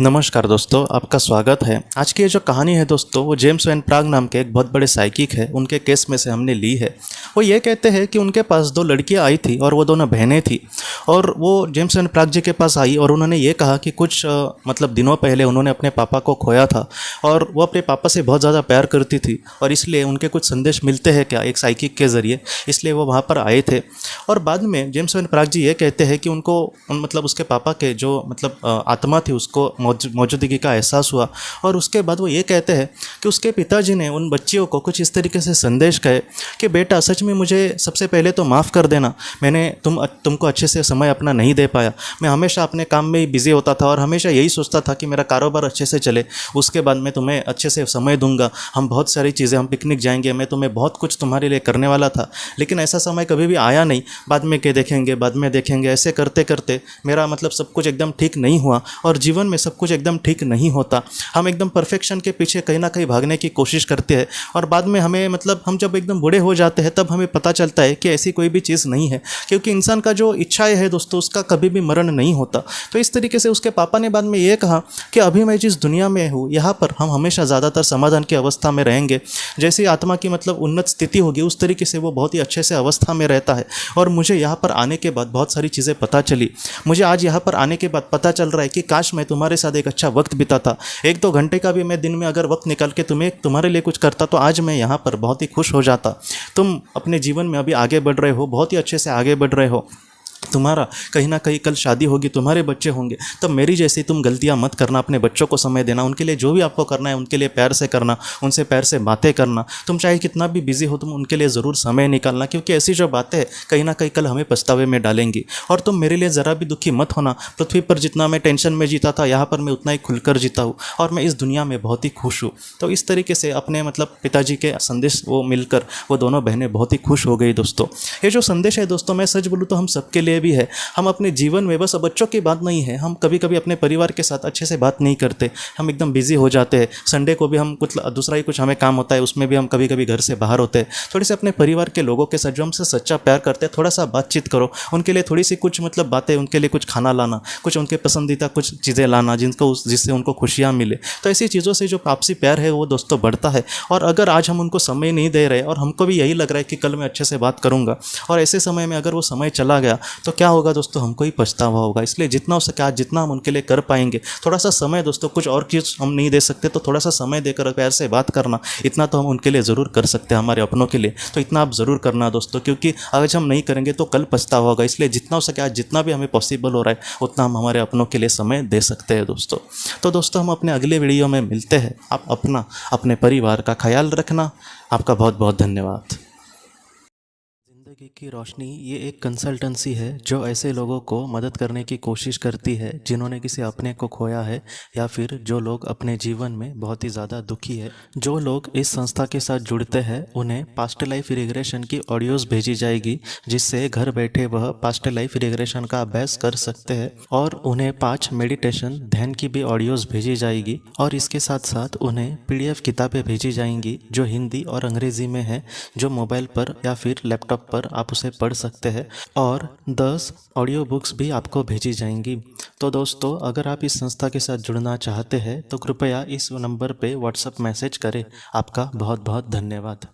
नमस्कार दोस्तों, आपका स्वागत है। आज की ये जो कहानी है दोस्तों, वो जेम्स वैन प्राग नाम के एक बहुत बड़े साइकिक है, उनके केस में से हमने ली है। वो ये कहते हैं कि उनके पास दो लड़कियां आई थी और वो दोनों बहनें थी। और वो जेम्स वैन प्राग जी के पास आई और उन्होंने ये कहा कि कुछ दिनों पहले उन्होंने अपने पापा को खोया था और वो अपने पापा से बहुत ज़्यादा प्यार करती थी और इसलिए उनके कुछ संदेश मिलते हैं क्या एक साइकिक के ज़रिए, इसलिए वो वहाँ पर आए थे। और बाद में जेम्स वैन प्राग जी ये कहते हैं कि उनको उसके पापा के जो आत्मा थी उसको मौजूदगी का एहसास हुआ। और उसके बाद वो ये कहते हैं कि उसके पिताजी ने उन बच्चियों को कुछ इस तरीके से संदेश कहे कि बेटा, सच में मुझे सबसे पहले तो माफ़ कर देना, मैंने तुमको अच्छे से समय अपना नहीं दे पाया। मैं हमेशा अपने काम में ही बिजी होता था और हमेशा यही सोचता था कि मेरा कारोबार अच्छे से चले, उसके बाद मैं तुम्हें अच्छे से समय दूंगा, हम बहुत सारी चीज़ें, हम पिकनिक जाएंगे, मैं तुम्हें बहुत कुछ तुम्हारे लिए करने वाला था। लेकिन ऐसा समय कभी भी आया नहीं, बाद में के देखेंगे, बाद में देखेंगे, ऐसे करते करते मेरा सब कुछ एकदम ठीक नहीं हुआ। और जीवन में सब कुछ एकदम ठीक नहीं होता। हम एकदम परफेक्शन के पीछे कहीं ना कहीं भागने की कोशिश करते हैं और बाद में हमें हम जब एकदम बूढ़े हो जाते हैं तब हमें पता चलता है कि ऐसी कोई भी चीज़ नहीं है, क्योंकि इंसान का जो इच्छाएं है दोस्तों, उसका कभी भी मरण नहीं होता। तो इस तरीके से उसके पापा ने बाद में ये कहा कि अभी मैं जिस दुनिया में हूँ यहाँ पर हम हमेशा ज़्यादातर समाधान की अवस्था में रहेंगे। जैसी आत्मा की उन्नत स्थिति होगी उस तरीके से वो बहुत ही अच्छे से अवस्था में रहता है। और मुझे यहाँ पर आने के बाद बहुत सारी चीज़ें पता चली। मुझे आज यहाँ पर आने के बाद पता चल रहा है कि काश मैं तुम्हारे साथ एक अच्छा वक्त बिताता, 1-2 घंटे का भी मैं दिन में अगर वक्त निकाल के तुम्हारे लिए कुछ करता तो आज मैं यहाँ पर बहुत ही खुश हो जाता। तुम अपने जीवन में अभी आगे बढ़ रहे हो, बहुत ही अच्छे से आगे बढ़ रहे हो, तुम्हारा कहीं ना कहीं कल शादी होगी, तुम्हारे बच्चे होंगे, तब मेरी जैसी तुम गलतियां मत करना। अपने बच्चों को समय देना, उनके लिए जो भी आपको करना है उनके लिए प्यार से करना, उनसे प्यार से बातें करना। तुम चाहे कितना भी बिजी हो, तुम उनके लिए ज़रूर समय निकालना, क्योंकि ऐसी जो बातें हैं कहीं ना कहीं कल हमें पछतावे में डालेंगी। और तुम मेरे लिए ज़रा भी दुखी मत होना। पृथ्वी पर जितना मैं टेंशन में जीता था, यहाँ पर मैं उतना ही खुलकर जीता हूँ और मैं इस दुनिया में बहुत ही खुश हूँ। तो इस तरीके से अपने पिताजी के संदेश वो मिलकर वो दोनों बहनें बहुत ही खुश हो गई। दोस्तों, ये जो संदेश है दोस्तों, मैं सच बोलूँ तो हम सबके लिए भी है। हम अपने जीवन में, बस बच्चों की बात नहीं है, हम कभी कभी अपने परिवार के साथ अच्छे से बात नहीं करते, हम एकदम बिजी हो जाते हैं। संडे को भी हम दूसरा ही कुछ हमें काम होता है, उसमें भी हम कभी कभी घर से बाहर होते हैं। थोड़ी से अपने परिवार के लोगों के साथ जो हमसे सच्चा प्यार करते हैं, थोड़ा सा बातचीत करो, उनके लिए थोड़ी सी कुछ बातें, उनके लिए कुछ खाना लाना, कुछ उनके पसंदीदा कुछ चीज़ें लाना जिससे उनको खुशियाँ मिले। तो ऐसी चीज़ों से जो आपसी प्यार है वो दोस्तों बढ़ता है। और अगर आज हम उनको समय नहीं दे रहे और हमको भी यही लग रहा है कि कल मैं अच्छे से बात करूँगा, और ऐसे समय में अगर वो समय चला गया तो क्या होगा दोस्तों, हमको ही पछतावा होगा। इसलिए जितना हो सके आज जितना हम उनके लिए कर पाएंगे, थोड़ा सा समय दोस्तों, कुछ और चीज़ हम नहीं दे सकते तो थोड़ा सा समय देकर प्यार से बात करना, इतना तो हम उनके लिए ज़रूर कर सकते हैं, हमारे अपनों के लिए। तो इतना आप ज़रूर करना दोस्तों, क्योंकि आज हम नहीं करेंगे तो कल पछतावा होगा। इसलिए जितना हो सके आज जितना भी हमें पॉसिबल हो रहा है उतना हम हमारे अपनों के लिए समय दे सकते हैं दोस्तों। तो दोस्तों, हम अपने अगले वीडियो में मिलते हैं। आप अपने परिवार का ख्याल रखना। आपका बहुत बहुत धन्यवाद। ज़िंदगी की रोशनी ये एक कंसल्टेंसी है जो ऐसे लोगों को मदद करने की कोशिश करती है जिन्होंने किसी अपने को खोया है, या फिर जो लोग अपने जीवन में बहुत ही ज़्यादा दुखी है। जो लोग इस संस्था के साथ जुड़ते हैं उन्हें पास्ट लाइफ रिग्रेशन की ऑडियोज़ भेजी जाएगी, जिससे घर बैठे वह पास्ट लाइफ रिग्रेशन का अभ्यास कर सकते हैं। और उन्हें 5 मेडिटेशन ध्यान की भी ऑडियोज़ भेजी जाएगी। और इसके साथ साथ उन्हें PDF किताबें भेजी जाएंगी जो हिंदी और अंग्रेज़ी में है, जो मोबाइल पर या फिर लैपटॉप पर आप उसे पढ़ सकते हैं। और 10 ऑडियो बुक्स भी आपको भेजी जाएंगी। तो दोस्तों, अगर आप इस संस्था के साथ जुड़ना चाहते हैं तो कृपया इस नंबर पे व्हाट्सएप मैसेज करें। आपका बहुत बहुत धन्यवाद।